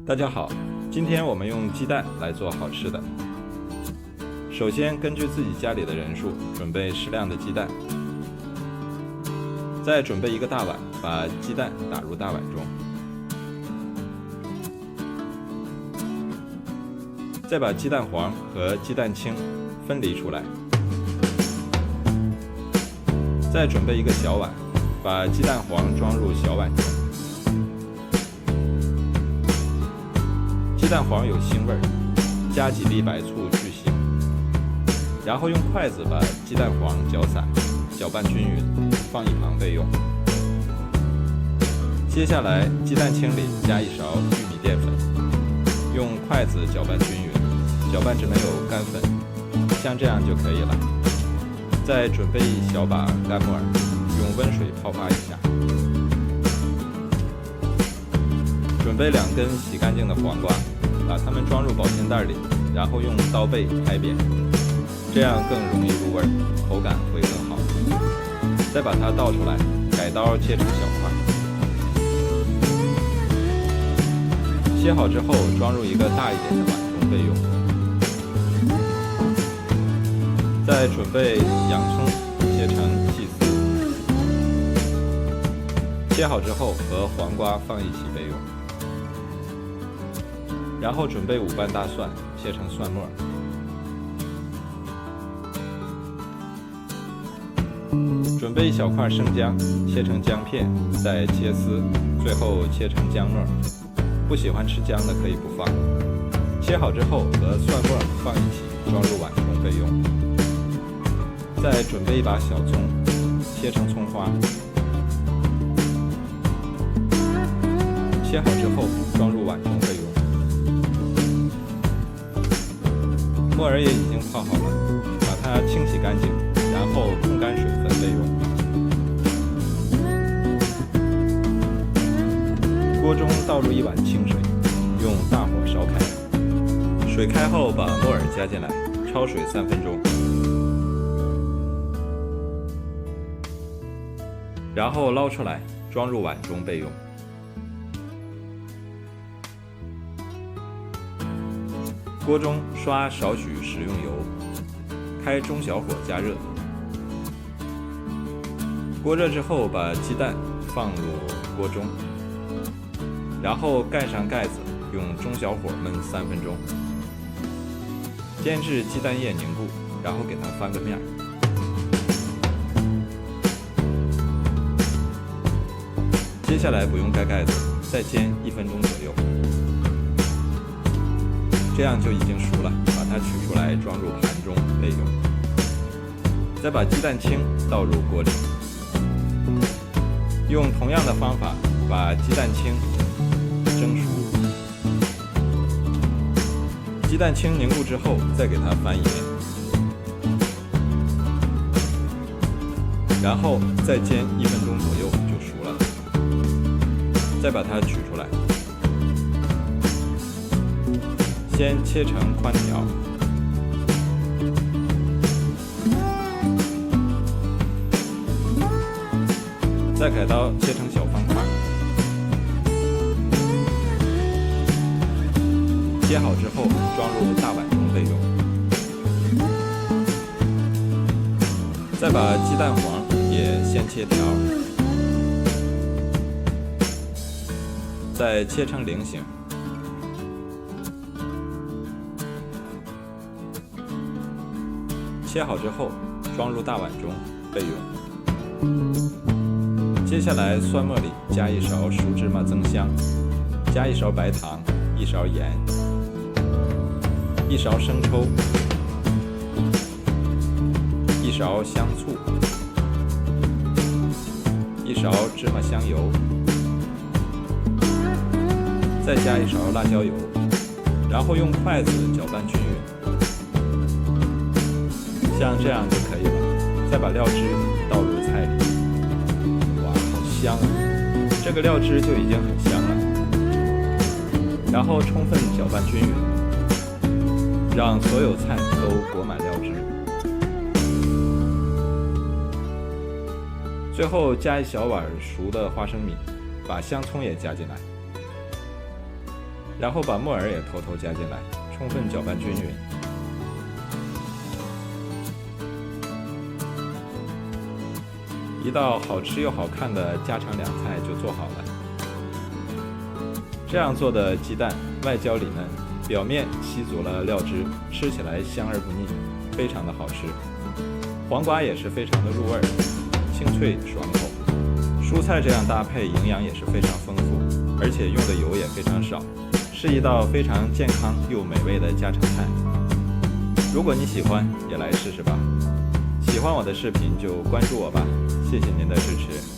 大家好，今天我们用鸡蛋来做好吃的。首先根据自己家里的人数准备适量的鸡蛋，再准备一个大碗，把鸡蛋打入大碗中，再把鸡蛋黄和鸡蛋清分离出来，再准备一个小碗，把鸡蛋黄装入小碗中。鸡蛋黄有腥味儿，加几粒白醋去腥，然后用筷子把鸡蛋黄搅散，搅拌均匀，放一旁备用。接下来，鸡蛋清里加一勺玉米淀粉，用筷子搅拌均匀，搅拌至没有干粉，像这样就可以了。再准备一小把干木耳，用温水泡发一下。准备2根洗干净的黄瓜，把它们装入保鲜袋里，然后用刀背拍扁，这样更容易入味，口感会更好。再把它倒出来，改刀切成小块。切好之后，装入一个大一点的碗中备用。再准备洋葱，切成细丝，切好之后和黄瓜放一起备用。然后准备5瓣大蒜，切成蒜末。准备1小块生姜，切成姜片，再切丝，最后切成姜末。不喜欢吃姜的可以不放。切好之后和蒜末放一起，装入碗中备用。再准备一把小葱，切成葱花。切好之后装入碗中备用。木耳也已经泡好了，把它清洗干净，然后控干水分备用。锅中倒入1碗清水，用大火烧开。水开后把木耳加进来，焯水3分钟，然后捞出来，装入碗中备用。锅中刷少许食用油，开中小火加热。锅热之后，把鸡蛋放入锅中，然后盖上盖子，用中小火焖3分钟，煎至鸡蛋液凝固，然后给它翻个面。接下来不用盖盖子，再煎1分钟左右。这样就已经熟了，把它取出来装入盘中备用。再把鸡蛋清倒入锅里，用同样的方法把鸡蛋清蒸熟。鸡蛋清凝固之后，再给它翻一面，然后再煎1分钟左右就熟了。再把它取出来。先切成宽条，再改刀切成小方块。切好之后装入大碗中备用。再把鸡蛋黄也先切条，再切成菱形。切好之后，装入大碗中备用。接下来，蒜末里加1勺熟芝麻增香，加1勺白糖，1勺盐，1勺生抽，1勺香醋，1勺芝麻香油，再加1勺辣椒油，然后用筷子搅拌均匀。像这样就可以了。再把料汁倒入菜里，哇，好香啊！这个料汁就已经很香了。然后充分搅拌均匀，让所有菜都裹满料汁。最后加1小碗熟的花生米，把香葱也加进来。然后把木耳也偷偷加进来，充分搅拌均匀。一道好吃又好看的家常凉菜就做好了。这样做的鸡蛋外焦里嫩，表面吸足了料汁，吃起来香而不腻，非常的好吃。黄瓜也是非常的入味，清脆爽口。蔬菜这样搭配，营养也是非常丰富，而且用的油也非常少，是一道非常健康又美味的家常菜。如果你喜欢，也来试试吧。喜欢我的视频就关注我吧，谢谢您的支持。